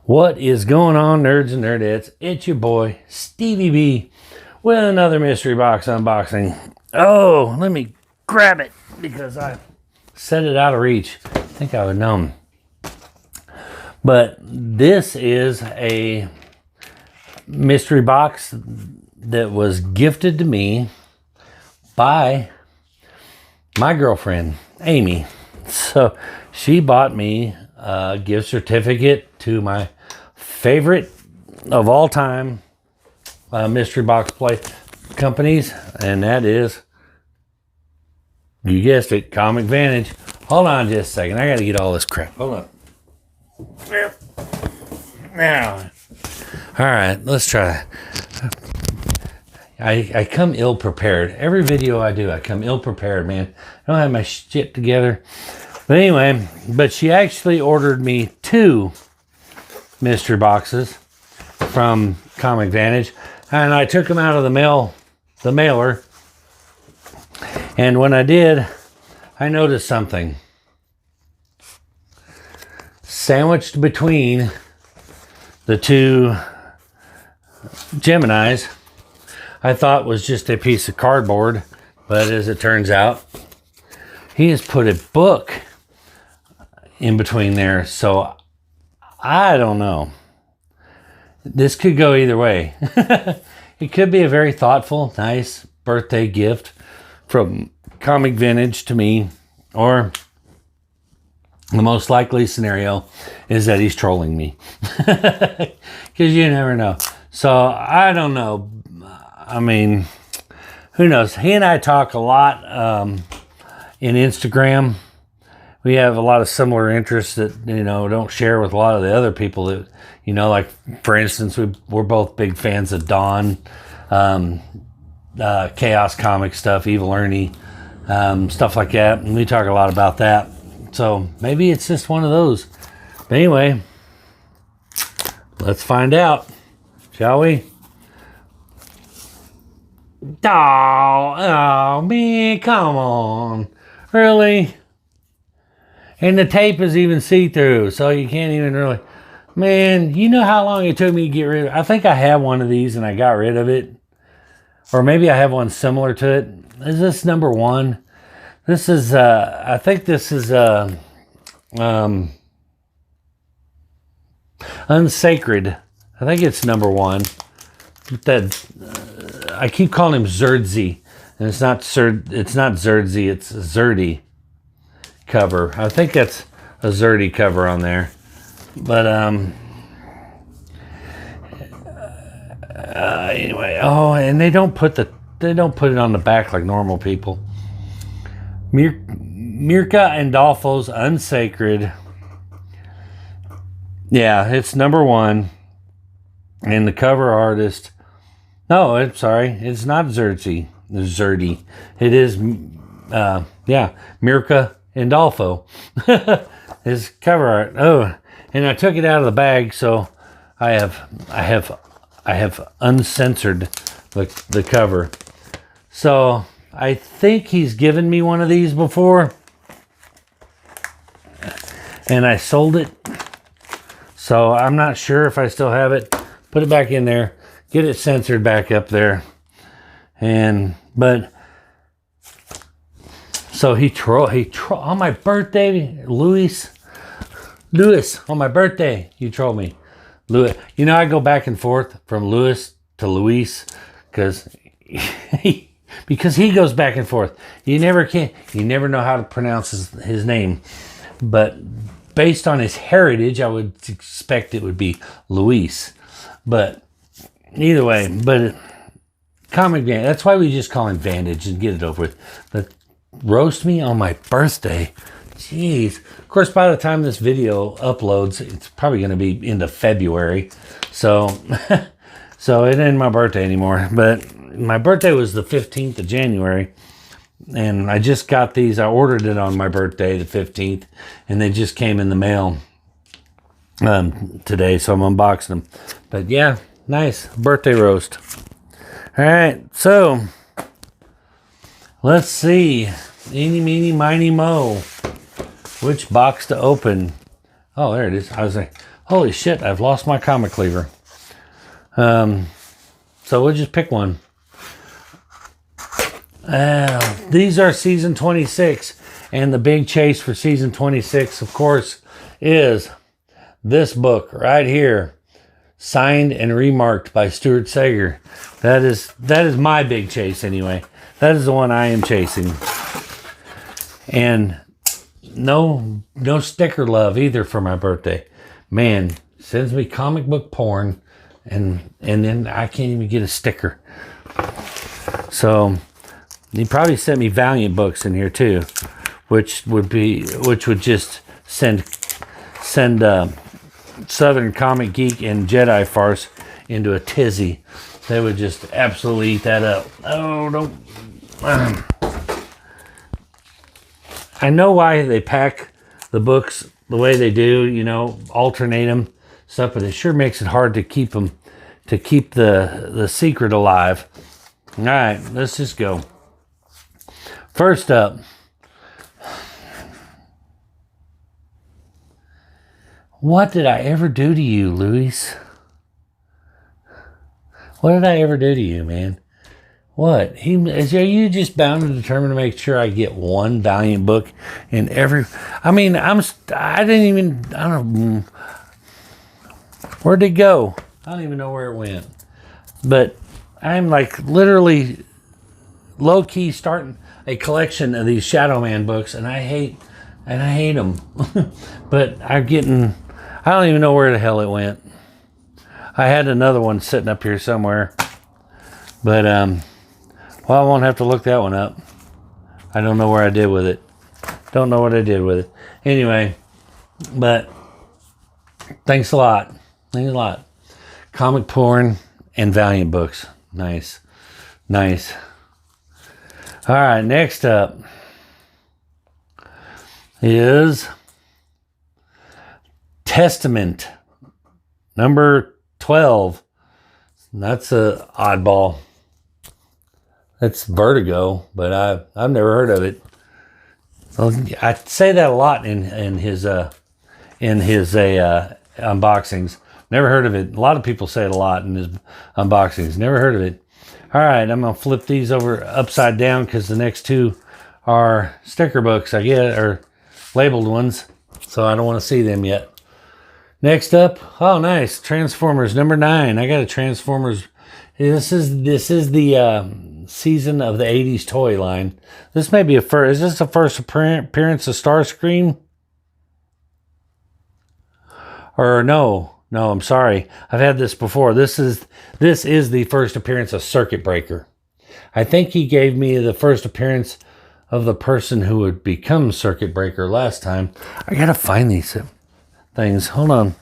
What is going on, nerds and nerdettes? It's your boy, Stevie B, with another mystery box unboxing. Oh, let me grab it because I set it out of reach. I think I would know. But this is a mystery box that was gifted to me by my girlfriend, Amy. So she bought me a gift certificate to my favorite of all time mystery box play companies, and that is, you guessed it, Comic Vantage. Hold on just a second. I got to get all this crap. Hold on. Now, all right, let's try. I come ill prepared. Every video I do, I come ill prepared, man. I don't have my shit together. But anyway, she actually ordered me 2 mystery boxes from Comic Vantage, and I took them out of the mailer. And when I did, I noticed something. Sandwiched between the 2 Geminis, I thought was just a piece of cardboard, but as it turns out, he has put a book in between there. So I don't know. This could go either way. It could be a very thoughtful, nice birthday gift from Comic Vintage to me, or the most likely scenario is that he's trolling me. Because you never know. So I don't know. I mean, who knows? He and I talk a lot in Instagram. We have a lot of similar interests that, don't share with a lot of the other people that, like, for instance, we're both big fans of Dawn, Chaos Comic stuff, Evil Ernie, stuff like that. And we talk a lot about that. So maybe it's just one of those. But anyway, let's find out, shall we? Oh, man, come on. Really? And the tape is even see-through, so you can't even really... Man, you know how long it took me to get rid of it? I think I have one of these and I got rid of it. Or maybe I have one similar to it. Is this number 1? This is, I think this is, Unsacred. I think it's number 1. I keep calling him Zerdsy. And it's not Zerdsy, it's Zerdy cover. I think that's a Zerdy cover on there. But anyway, and they don't put it on the back like normal people. Mirka Andolfo's Unsacred. Yeah, it's number 1. And the cover artist, no, I'm sorry, it's not Zerdy. It is Mirka Andolfo. His cover art. Oh, and I took it out of the bag, so I have uncensored the cover. So I think he's given me one of these before, and I sold it. So I'm not sure if I still have it. Put it back in there, get it censored back up there, so he on my birthday, Louis, on my birthday, you trolled me. Louis, I go back and forth from Louis to Luis because he goes back and forth. You never know how to pronounce his name. But based on his heritage, I would expect it would be Luis. But either way, Comic Vantage, that's why we just call him Vantage and get it over with. But roast me on my birthday. Jeez. Of course, by the time this video uploads, it's probably going to be into February. So it ain't my birthday anymore. But my birthday was the 15th of January. And I just got these. I ordered it on my birthday, the 15th. And they just came in the mail today. So I'm unboxing them. But yeah, nice. Birthday roast. All right. So let's see. Eeny, meeny, miny, mo. Which box to open? Oh, there it is. I was like, Holy shit, I've lost my comic cleaver. So we'll just pick one. These are season 26. And the big chase for season 26, of course, is this book right here. Signed and remarked by Stuart Sager. That is my big chase anyway. That is the one I am chasing. And no sticker love either for my birthday. Man, sends me comic book porn and then I can't even get a sticker. So he probably sent me Valiant books in here too, which would just send Southern Comic Geek and Jedi Farce into a tizzy. They would just absolutely eat that up. Oh, don't. I know why they pack the books the way they do, alternate them, stuff, but it sure makes it hard to keep the secret alive. All right, let's just go. First up, what did I ever do to you, Luis? What did I ever do to you, man? What? Are you just bound and determined to make sure I get one Valiant book in every... I don't know. Where'd it go? I don't even know where it went. But I'm like literally low-key starting a collection of these Shadow Man books, and I hate them. But I don't even know where the hell it went. I had another one sitting up here somewhere. But, I won't have to look that one up. I don't know where I did with it. Don't know what I did with it. Anyway, but thanks a lot. Thanks a lot. Comic porn and Valiant books. Nice. Nice. All right, next up is Testament, number 12. That's a oddball. That's Vertigo, but I've never heard of it. Well, I say that a lot in his unboxings. Never heard of it. A lot of people say it a lot in his unboxings. Never heard of it. All right, I'm gonna flip these over upside down because the next two are sticker books, I guess, or labeled ones. So I don't want to see them yet. Next up, oh nice, Transformers number 9. I got a Transformers. This is the season of the 80s toy line. This may be is this the first appearance of Starscream? Or no, I'm sorry. I've had this before. This is the first appearance of Circuit Breaker. I think he gave me the first appearance of the person who would become Circuit Breaker last time. I gotta find these things. Hold on.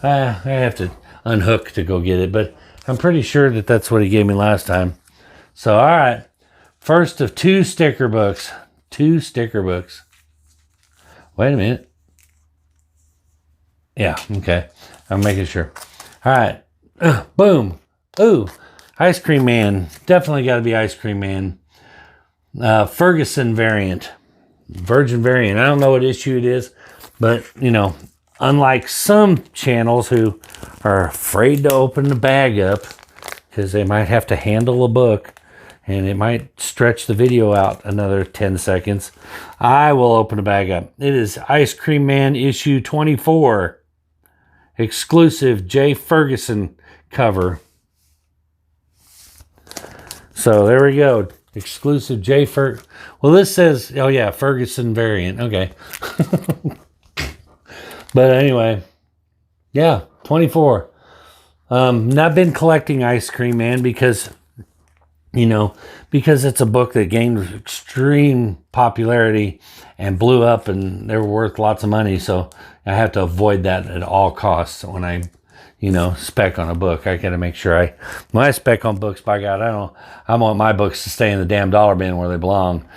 I have to unhook to go get it, but I'm pretty sure that's what he gave me last time. So, all right. First of 2 sticker books. 2 sticker books. Wait a minute. Yeah, okay. I'm making sure. All right. Boom. Ooh. Ice Cream Man. Definitely got to be Ice Cream Man. Ferguson variant. Virgin variant. I don't know what issue it is, but, unlike some channels who are afraid to open the bag up because they might have to handle a book and it might stretch the video out another 10 seconds, I will open the bag up. It is Ice Cream Man issue 24. Exclusive J. Ferguson cover. So there we go. Exclusive J. Well, this says, oh yeah, Ferguson variant. Okay. But anyway, yeah, 24. I've been collecting Ice Cream Man because it's a book that gained extreme popularity and blew up and they were worth lots of money. So I have to avoid that at all costs when I, spec on a book. I got to make sure when I spec on books, by God, I want my books to stay in the damn dollar bin where they belong.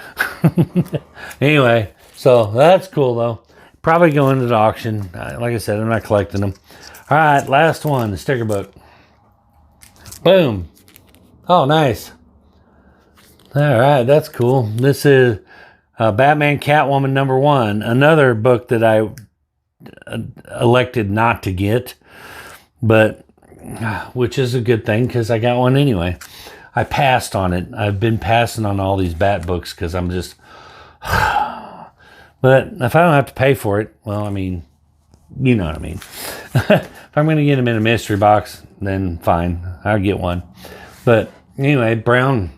Anyway, so that's cool though. Probably go into the auction. Like I said, I'm not collecting them. All right, last one, the sticker book. Boom. Oh, nice. All right, that's cool. This is Batman Catwoman number 1. Another book that I elected not to get, but which is a good thing because I got one anyway. I passed on it. I've been passing on all these Bat books because I'm just... But if I don't have to pay for it, well, I mean, you know what I mean. If I'm going to get them in a mystery box, then fine, I'll get one. But anyway, Brown,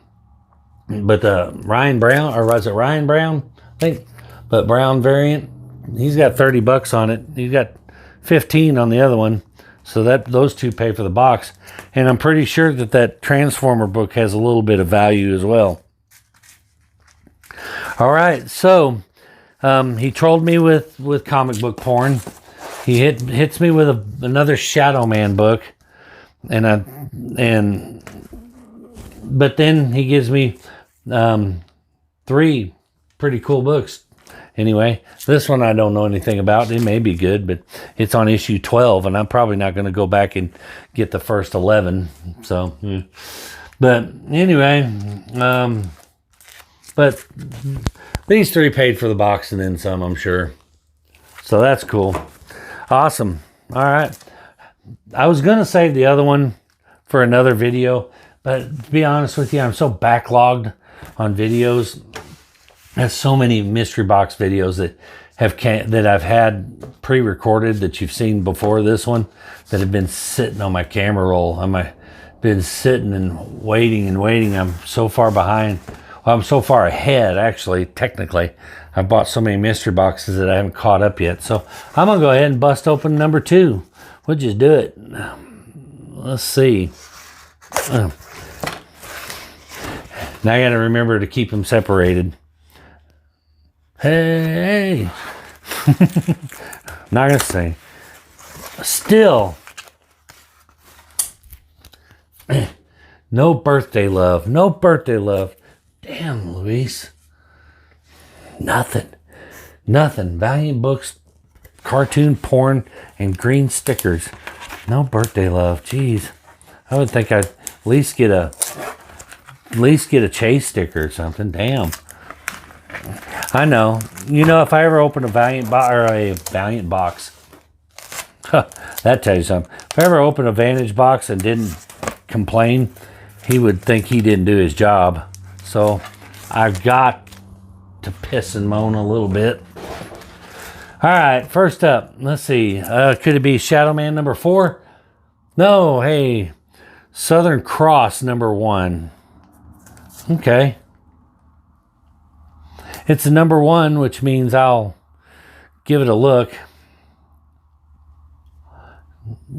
but the Ryan Brown, or was it Ryan Brown? I think, but Brown variant, he's got $30 on it. He's got 15 on the other one. So that those two pay for the box. And I'm pretty sure that that Transformer book has a little bit of value as well. All right, so he trolled me with comic book porn. He hits me with another Shadow Man book, but then he gives me 3 pretty cool books. Anyway, this one I don't know anything about. It may be good, but it's on issue 12, and I'm probably not going to go back and get the first 11. So, but anyway, but these 3 paid for the box and then some, I'm sure. So that's cool. Awesome. All right. I was going to save the other one for another video, but to be honest with you, I'm so backlogged on videos. There's so many mystery box videos that I've had pre-recorded that you've seen before this one that have been sitting on my camera roll. Been sitting and waiting. I'm so far behind. Well, I'm so far ahead, actually, technically. I bought so many mystery boxes that I haven't caught up yet. So I'm going to go ahead and bust open number 2. We'll just do it. Let's see. Now I got to remember to keep them separated. Hey. Not going to say. Still. No birthday love. No birthday love. Damn, Luis. Nothing. Valiant books, cartoon porn, and green stickers. No birthday love. Jeez. I would think I'd at least get a Chase sticker or something. Damn. I know. You know, if I ever open a Valiant box, that tells you something. If I ever open a Vantage box and didn't complain, he would think he didn't do his job. So I've got to piss and moan a little bit. All right, first up, let's see. Could it be Shadow Man number 4? No, hey, Southern Cross number 1. Okay. It's a number 1, which means I'll give it a look.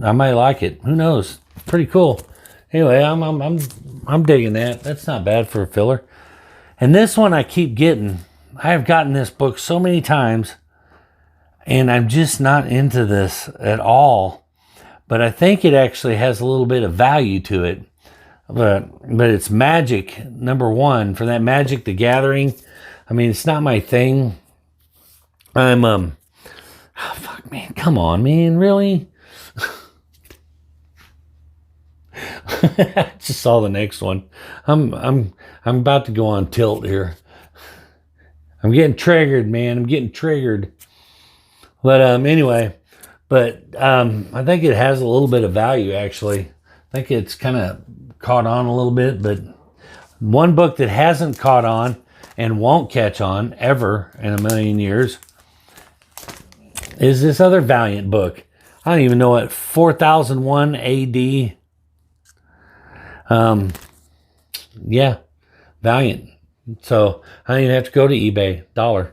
I might like it. Who knows? Pretty cool. Anyway, I'm digging that. That's not bad for a filler. And this one I keep getting. I have gotten this book so many times, and I'm just not into this at all. But I think it actually has a little bit of value to it. But it's Magic number 1 for that Magic the Gathering. I mean, it's not my thing. Oh, fuck, man, come on, man, really? I just saw the next one. I'm about to go on tilt here. I'm getting triggered, man. I'm getting triggered. But anyway, I think it has a little bit of value, actually. I think it's kind of caught on a little bit, but one book that hasn't caught on and won't catch on ever in a million years is this other Valiant book. I don't even know what, 4001 AD. Yeah, Valiant. So I don't even have to go to eBay. $1.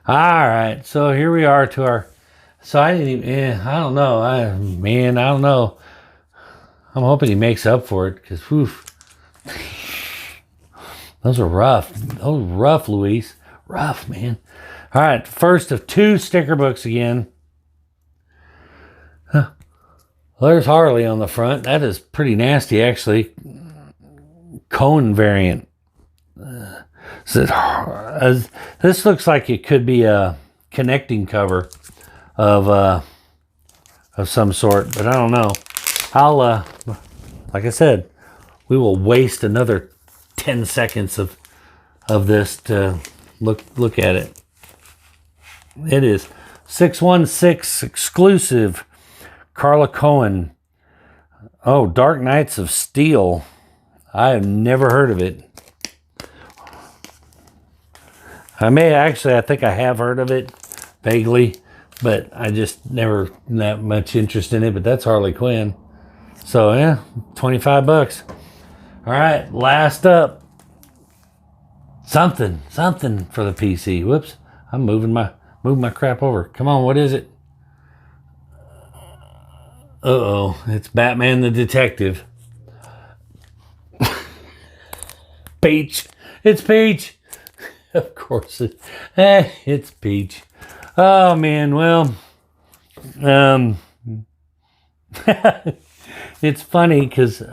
All right, so here we are to our. So I didn't even. I don't know. I don't know. I'm hoping he makes up for it because, those are rough. Those are rough, Luis. Rough, man. All right, first of 2 sticker books again. Huh. Well, there's Harley on the front. That is pretty nasty, actually. Cone variant. This looks like it could be a connecting cover of some sort, but I don't know. I'll like I said, we will waste another 10 seconds of this to look at it. It is 616 exclusive. Carla Cohen. Oh, Dark Knights of Steel. I have never heard of it. I think I have heard of it vaguely, but I just never that much interest in it. But that's Harley Quinn. So yeah, $25. All right, last up. Something for the PC. Whoops, I'm moving my crap over. Come on, what is it? Uh-oh, it's Batman the Detective. Peach. It's Peach. Of course it's Peach. Oh man, well, it's funny because,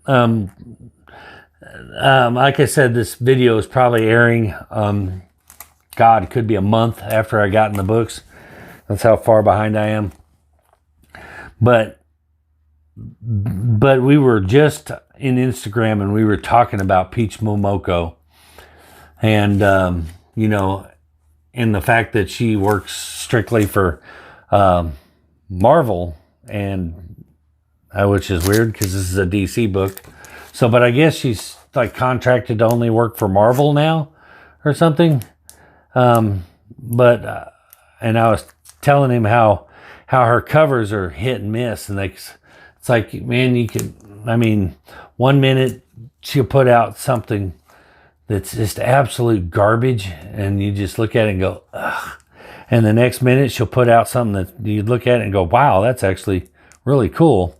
like I said, this video is probably airing, God, it could be a month after I got in the books. That's how far behind I am. But we were just in Instagram and we were talking about Peach Momoko. And, you know, and the fact that she works strictly for Marvel, and which is weird because this is a DC book. So, but I guess she's like contracted to only work for Marvel now or something. And I was telling him how her covers are hit and miss, and it's like, man, one minute she'll put out something that's just absolute garbage, and you just look at it and go, ugh. And the next minute she'll put out something that you look at it and go, wow, that's actually really cool.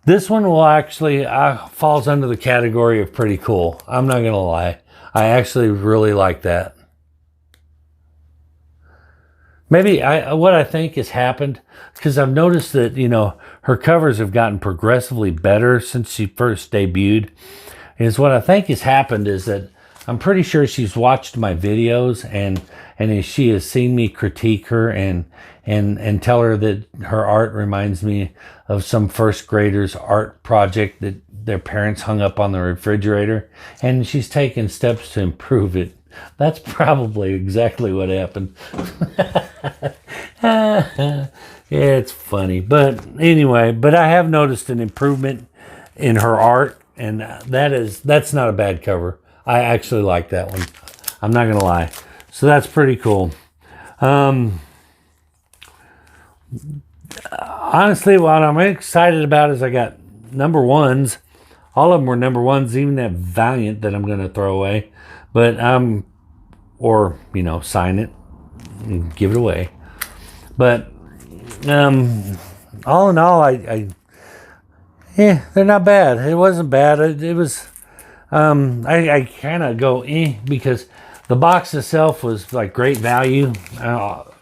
This one will actually falls under the category of pretty cool. I'm not gonna lie, I actually really like that. Maybe what I think has happened, because I've noticed that, you know, her covers have gotten progressively better since she first debuted. Is what I think has happened is that I'm pretty sure she's watched my videos and she has seen me critique her and tell her that her art reminds me of some first graders' art project that their parents hung up on the refrigerator, and she's taken steps to improve it. That's probably exactly what happened. Yeah, it's funny. But anyway, I have noticed an improvement in her art, and that's not a bad cover. I actually like that one. I'm not going to lie. So that's pretty cool. Honestly, what I'm excited about is I got number ones. All of them were number ones, even that Valiant that I'm going to throw away. But or, you know, sign it and give it away. But all in all, they're not bad. It wasn't bad. It was I kind of go because the box itself was like great value,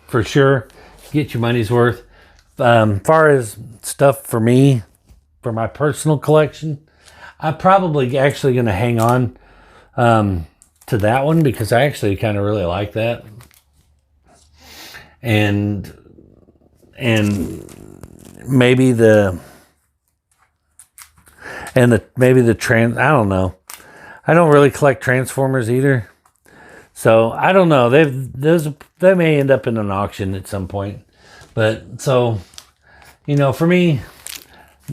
for sure. Get your money's worth. Far as stuff for me, for my personal collection, I'm probably actually going to hang on to that one because I actually kind of really like that. And maybe the I don't know. I don't really collect Transformers either. So I don't know. They may end up in an auction at some point. But so, you know, for me,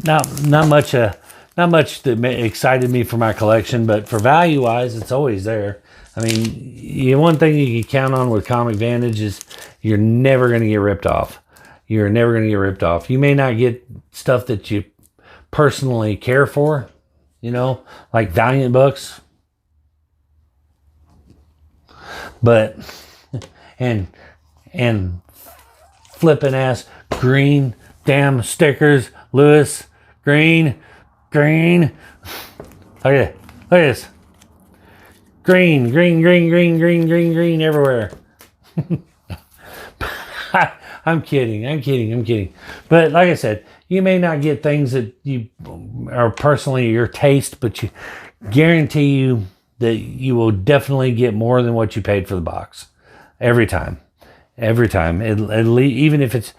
not much that excited me for my collection, but for value wise, it's always there. I mean, one thing you can count on with Comic Vantage is you're never going to get ripped off. You're never going to get ripped off. You may not get stuff that you personally care for, you know, like Valiant books. But, and flipping ass green damn stickers, Lewis, green. Look at this. Green everywhere. I'm kidding. But like I said, you may not get things that you are personally your taste, but you guarantee you that you will definitely get more than what you paid for the box every time. Even if it's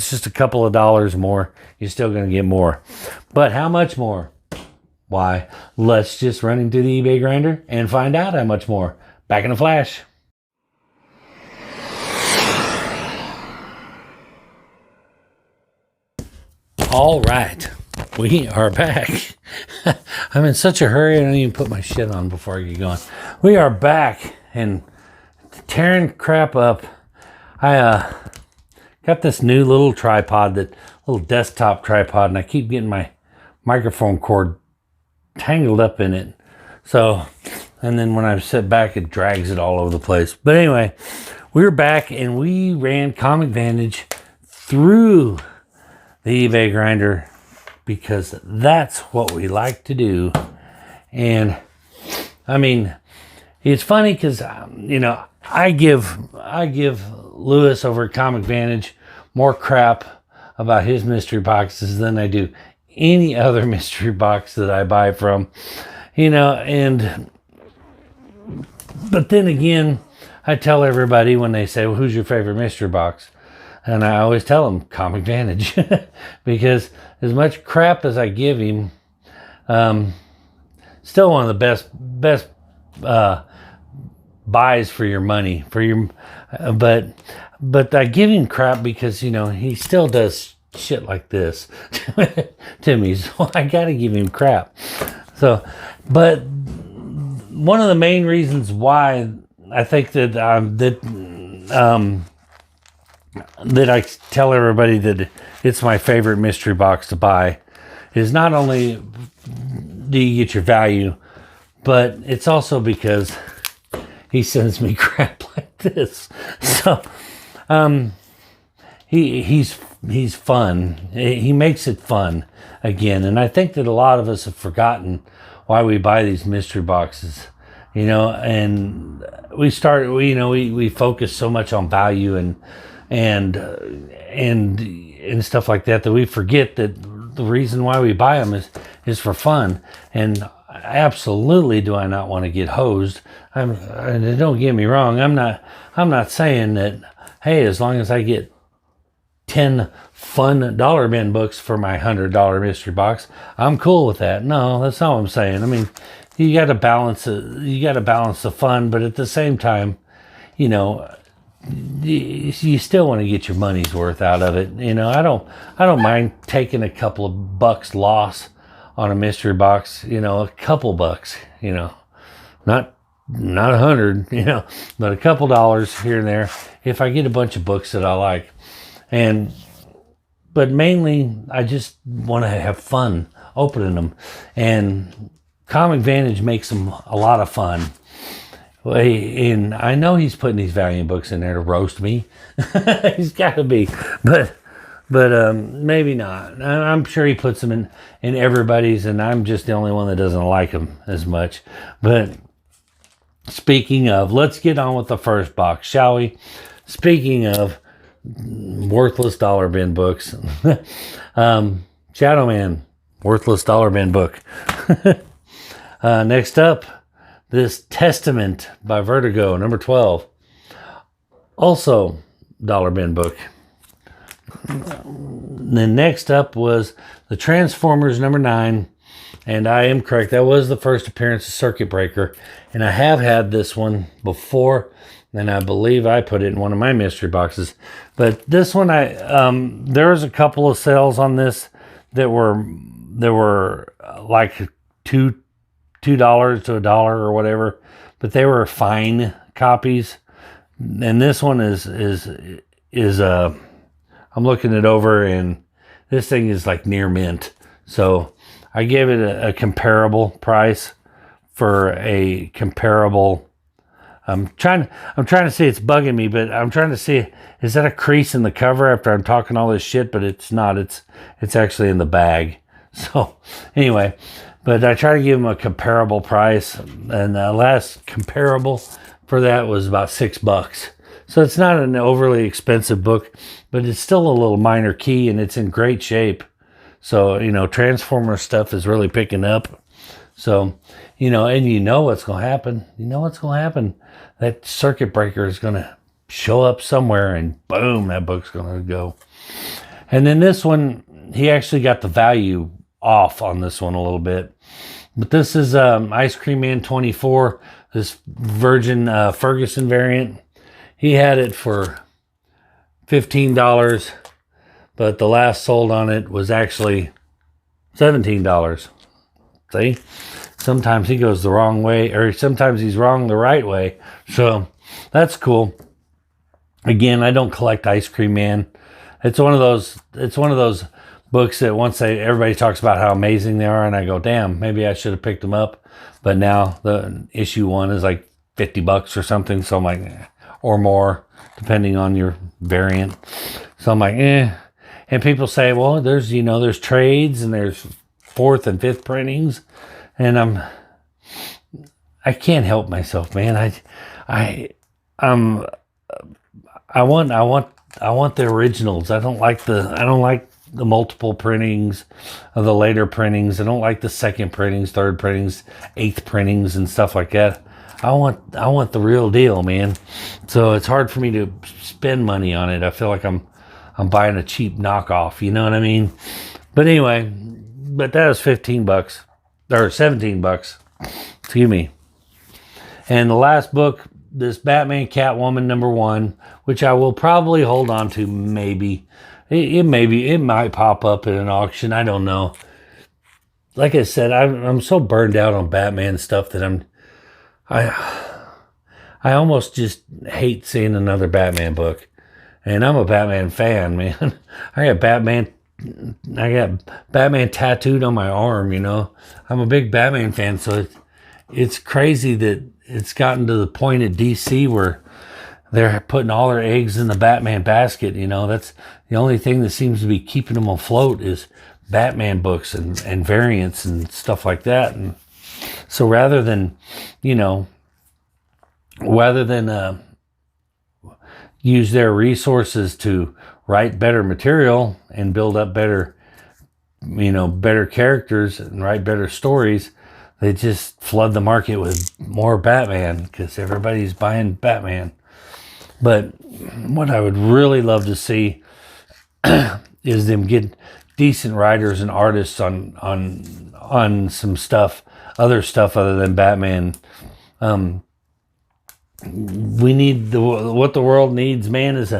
just a couple of dollars more, you're still going to get more. But how much more? Why, let's just run into the eBay grinder and find out how much more. Back in a flash. All right, we are back. I'm in such a hurry, I don't even put my shit on before I get going. We are back and tearing crap up. I got this new little tripod, that little desktop tripod, and I keep getting my microphone cord tangled up in it. So, and then when I sit back, it drags it all over the place. But anyway, we're back and we ran Comic Vantage through the eBay grinder because that's what we like to do. And I mean, it's funny because I give Lewis over at Comic Vantage more crap about his mystery boxes than I do any other mystery box that I buy from, but then again, I tell everybody when they say, well, who's your favorite mystery box? And I always tell them Comic Vantage because as much crap as I give him, still one of the best buys for your money, but I give him crap because, he still does shit like this to me. So I got to give him crap. So, but one of the main reasons why I think that I tell everybody that it's my favorite mystery box to buy is not only do you get your value, but it's also because he sends me crap like this. So, he's fun. He makes it fun again. And I think that a lot of us have forgotten why we buy these mystery boxes, and we focus so much on value and stuff like that we forget that the reason why we buy them is for fun. And absolutely do I not want to get hosed. And don't get me wrong, I'm not saying that, hey, as long as I get 10 fun dollar bin books for my $100 mystery box, I'm cool with that. No, that's not what I'm saying. I mean, you got to balance it. You got to balance the fun, but at the same time, you still want to get your money's worth out of it. I don't mind taking a couple of bucks loss on a mystery box. A couple bucks. Not 100. But a couple dollars here and there if I get a bunch of books that I like. But mainly I just want to have fun opening them, and Comic Vantage makes them a lot of fun. And I know he's putting these Valiant books in there to roast me. He's got to be, but maybe not. I'm sure he puts them in everybody's, and I'm just the only one that doesn't like them as much. But speaking of, let's get on with the first box, shall we? Speaking of worthless dollar bin books, Shadow Man, worthless dollar bin book. Next up, this Testament by Vertigo, number 12, also dollar bin book. Then next up was the Transformers number 9, and I am correct, that was the first appearance of Circuit Breaker, and I have had this one before. And I believe I put it in one of my mystery boxes. But this one, there was a couple of sales on this that were like $2 to $1 or whatever. But they were fine copies. And this one is I'm looking it over, and this thing is like near mint. So I gave it a comparable price for a comparable. I'm trying to see, it's bugging me, but I'm trying to see, is that a crease in the cover after I'm talking all this shit? But it's not. It's actually in the bag. So anyway, but I try to give them a comparable price, and the last comparable for that was about $6. So it's not an overly expensive book, but it's still a little minor key, and it's in great shape. So Transformer stuff is really picking up. So and what's going to happen. What's going to happen. That Circuit Breaker is going to show up somewhere, and boom, that book's going to go. And then this one, he actually got the value off on this one a little bit. But this is Ice Cream Man 24, this Virgin Ferguson variant. He had it for $15. but the last sold on it was actually $17. See? Sometimes he goes the wrong way, or sometimes he's wrong the right way. So that's cool. Again, I don't collect Ice Cream Man. It's one of those books that once everybody talks about how amazing they are, and I go, damn, maybe I should have picked them up. But now the issue 1 is like $50 or something. So I'm like, or more, depending on your variant. So I'm like, And people say, well, there's trades and there's 4th and 5th printings, and I can't help myself, man. I want the originals. I don't like the multiple printings of the later printings. I don't like the 2nd printings, 3rd printings, 8th printings and stuff like that. I want the real deal, man. So it's hard for me to spend money on it. I feel like I'm buying a cheap knockoff, you know what I mean? But anyway, that was $15 or $17. Excuse me. And the last book, this Batman Catwoman #1, which I will probably hold on to. Maybe it might pop up at an auction. I don't know. Like I said, I'm so burned out on Batman stuff that I almost just hate seeing another Batman book. And I'm a Batman fan, man. I got Batman tattooed on my arm, you know. I'm a big Batman fan, so it's crazy that it's gotten to the point at DC where they're putting all their eggs in the Batman basket, you know. That's the only thing that seems to be keeping them afloat is Batman books and variants and stuff like that. And so rather than use their resources to write better material and build up better characters and write better stories, they just flood the market with more Batman because everybody's buying Batman. But what I would really love to see is them get decent writers and artists on some stuff, other stuff other than Batman. We need what the world needs, man, is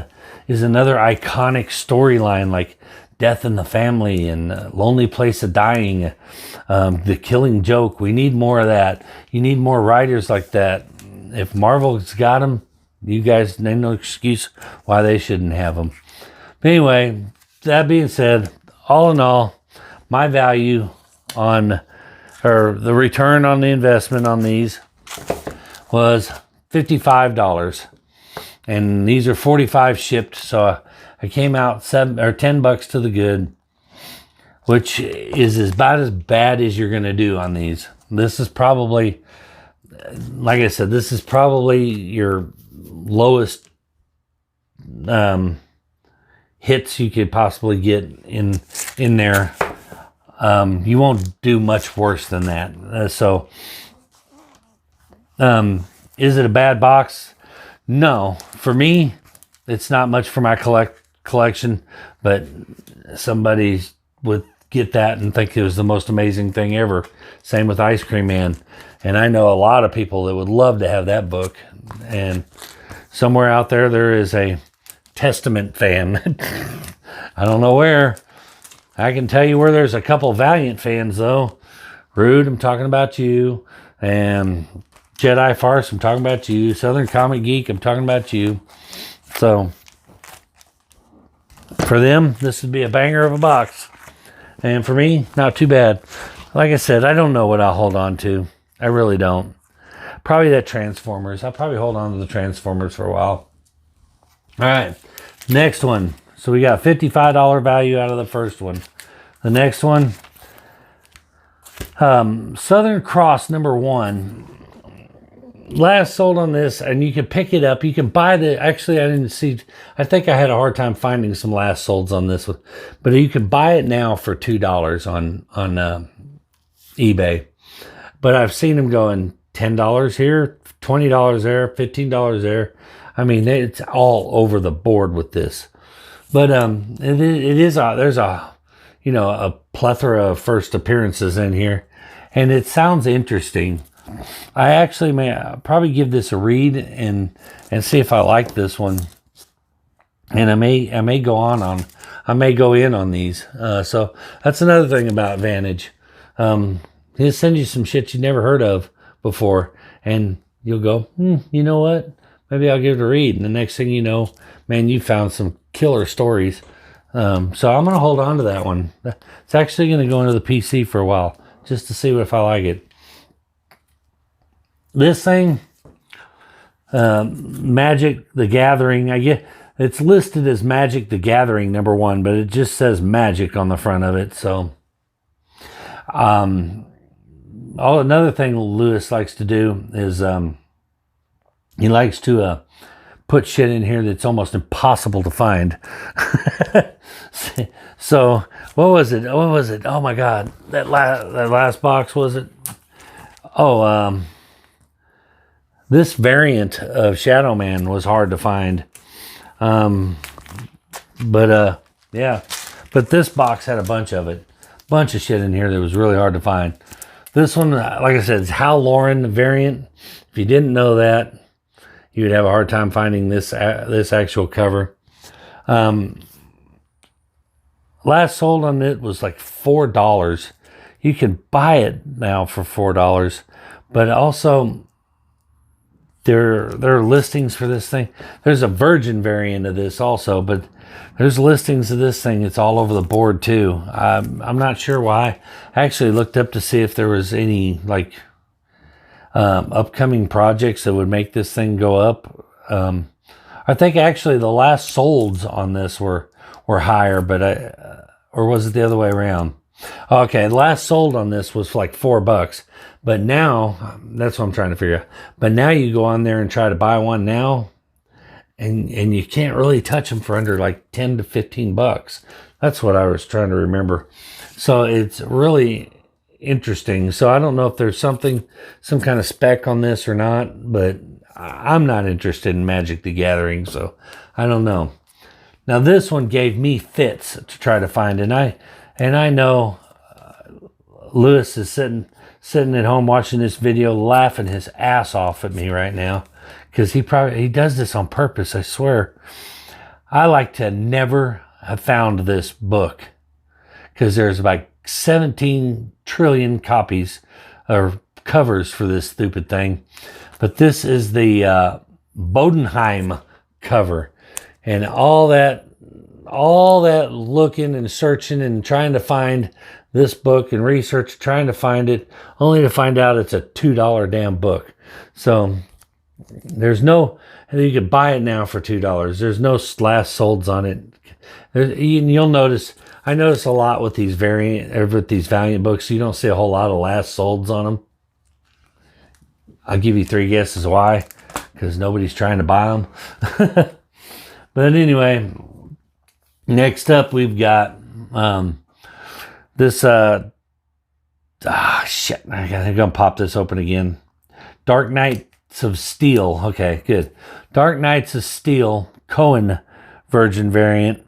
another iconic storyline like Death in the Family and Lonely Place of Dying, The Killing Joke. We need more of that. You need more writers like that. If Marvel's got them, you guys, there's no excuse why they shouldn't have them. But anyway, that being said, all in all, my value the return on the investment on these was $55, and these are 45 shipped, so I came out $10 to the good, which is about as bad as you're gonna do on these. This is probably, like I said, this is probably your lowest hits you could possibly get in there. You won't do much worse than that. Is it a bad box? No. For me, it's not much for my collection, but somebody would get that and think it was the most amazing thing ever. Same with Ice Cream Man. And I know a lot of people that would love to have that book. And somewhere out there is a Testament fan. I don't know where. I can tell you where there's a couple Valiant fans, though. Rude, I'm talking about you. And Jedi Farce, I'm talking about you. Southern Comic Geek, I'm talking about you. So, for them, this would be a banger of a box. And for me, not too bad. Like I said, I don't know what I'll hold on to. I really don't. Probably that Transformers. I'll probably hold on to the Transformers for a while. All right, next one. So we got $55 value out of the first one. The next one, Southern Cross #1. Last sold on this, and you can pick it up. You can buy actually, I think I had a hard time finding some last solds on this one, but you can buy it now for $2 on eBay. But I've seen them going $10 here, $20 there, $15 there. I mean, it's all over the board with this. But there's a plethora of first appearances in here, and it sounds interesting. I actually may probably give this a read and see if I like this one. and I may go in on these. So that's another thing about Vantage. He'll send you some shit you never heard of before, and you'll go, you know what? Maybe I'll give it a read. And the next thing you know, man, you found some killer stories. So I'm going to hold on to that one. It's actually going to go into the PC for a while, just to see if I like it. This thing, Magic the Gathering, I get it's listed as Magic the Gathering #1, but it just says Magic on the front of it. So, another thing Lewis likes to do is he likes to put shit in here that's almost impossible to find. So, what was it? Oh my God, that last box, was it? Oh, this variant of Shadow Man was hard to find. Yeah. But this box had a bunch of it. Bunch of shit in here that was really hard to find. This one, like I said, is Hal Lauren variant. If you didn't know that, you would have a hard time finding this actual cover. Last sold on it was like $4. You can buy it now for $4, but also there are listings for this thing. There's a virgin variant of this also, but there's listings of this thing. It's all over the board too. I'm not sure why. I actually looked up to see if there was any like upcoming projects that would make this thing go up. I think actually the last solds on this were higher, but or was it the other way around? Okay, the last sold on this was like $4, but now that's what I'm trying to figure out. But now you go on there and try to buy one now, and you can't really touch them for under like $10 to $15. That's what I was trying to remember. So it's really interesting. So I don't know if there's some kind of spec on this or not, but I'm not interested in Magic the Gathering, so I don't know. Now this one gave me fits to try to find, and I know Lewis is sitting at home watching this video, laughing his ass off at me right now, because he does this on purpose. I swear. I like to never have found this book, because there's about 17 trillion copies or covers for this stupid thing. But this is the Bodenheim cover, and all that looking and searching and trying to find this book and research, trying to find it, only to find out it's a $2 damn book. So there's no, you can buy it now for $2. There's no last solds on it. You'll notice, I notice a lot with these Valiant books, you don't see a whole lot of last solds on them. I'll give you 3 guesses why, because nobody's trying to buy them. But anyway, next up we've got this shit, I'm gonna pop this open again. Dark Knights of Steel. Okay, good. Dark Knights of Steel Cohen virgin variant.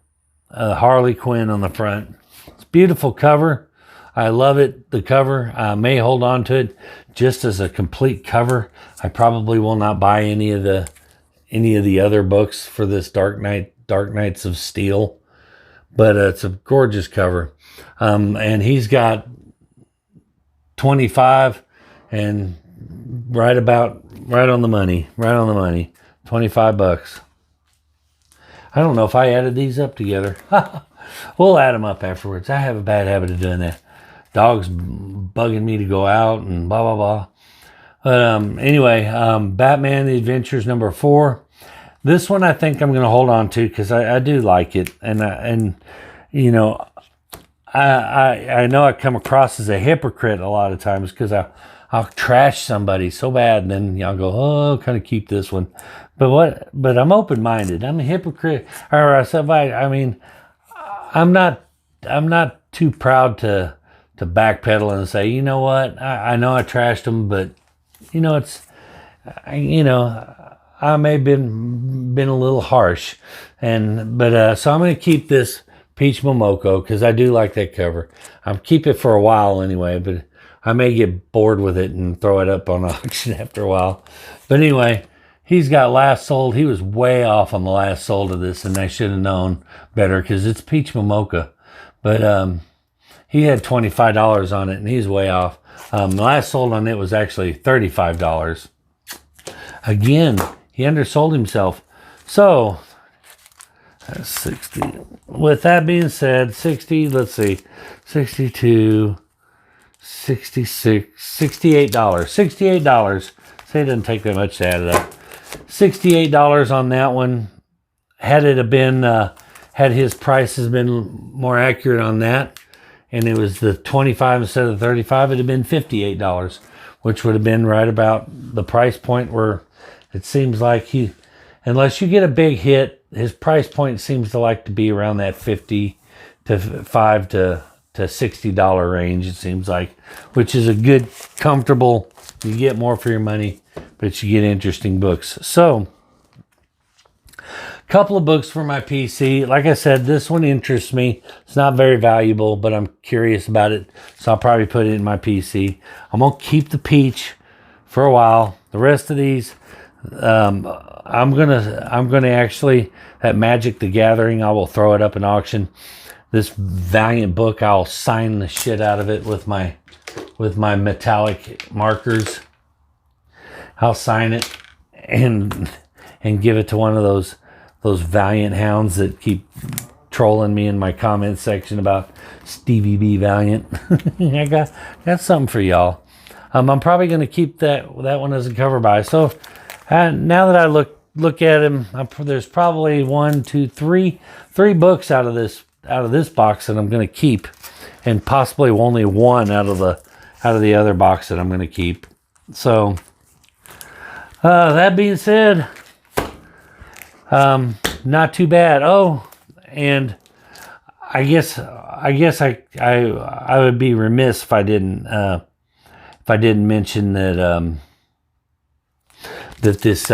Harley Quinn on the front. It's a beautiful cover. I love it. The cover. I may hold on to it just as a complete cover. I probably will not buy any of the other books for this Dark Knights of Steel. But it's a gorgeous cover. And he's got 25 and right on the money. $25. I don't know if I added these up together. We'll add them up afterwards. I have a bad habit of doing that. Dog's bugging me to go out and blah, blah, blah. But anyway, Batman The Adventures #4. This one I think I'm going to hold on to because I do like it. And you know, I know I come across as a hypocrite a lot of times because I'll trash somebody so bad, and then y'all go, oh, kind of keep this one. But I'm open-minded. I'm a hypocrite. I mean, I'm not too proud to backpedal and say, you know what, I know I trashed them, but you know, I may have been a little harsh, so I'm going to keep this Peach Momoko because I do like that cover. I'll keep it for a while anyway, but I may get bored with it and throw it up on auction after a while. But anyway, he's got last sold. He was way off on the last sold of this, and I should have known better because it's peach mocha. But he had $25 on it, and he's way off. The last sold on it was actually $35. Again, he undersold himself. So that's 60. With that being said, 60, let's see, 62, 66, $68. $68. Say it doesn't take that much to add it up. $68 on that one. Had it have been, had his prices been more accurate on that, and it was the 25 instead of 35, it'd have been $58, which would have been right about the price point where it seems like he, unless you get a big hit, his price point seems to like to be around that $50 to $5 to $60 range, it seems like, which is a good, comfortable, you get more for your money, but you get interesting books. So, couple of books for my PC. Like I said, this one interests me. It's not very valuable, but I'm curious about it, so I'll probably put it in my PC. I'm gonna keep the peach for a while. The rest of these, I'm gonna actually, that Magic the Gathering, I will throw it up in auction. This Valiant book, I'll sign the shit out of it with my metallic markers. I'll sign it and give it to one of those Valiant hounds that keep trolling me in my comment section about Stevie B Valiant. I got something for y'all. I'm probably going to keep that one as a cover buy. So now that I look at him, there's probably 1, 2, 3 books out of this box that I'm going to keep, and possibly only one out of the other box that I'm going to keep. So that being said, not too bad. Oh, and I guess I would be remiss if I didn't mention that that this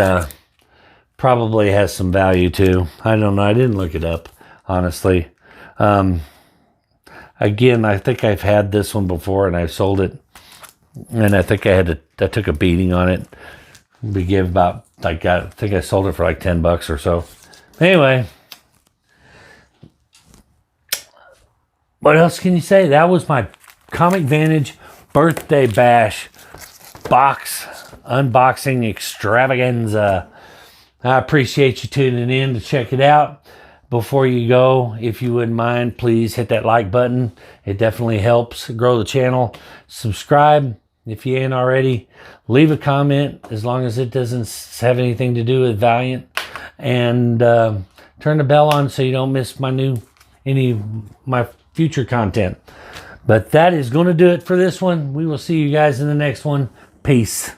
probably has some value too. I don't know. I didn't look it up, honestly. Again, I think I've had this one before and I sold it, and I think I took a beating on it. We gave about, I think I sold it for like $10 or so. Anyway, what else can you say? That was my Comic Vantage birthday bash box unboxing extravaganza. I appreciate you tuning in to check it out. Before you go, if you wouldn't mind, please hit that like button. It definitely helps grow the channel. Subscribe if you ain't already. Leave a comment as long as it doesn't have anything to do with Valiant. And turn the bell on so you don't miss any of my future content. But that is going to do it for this one. We will see you guys in the next one. Peace.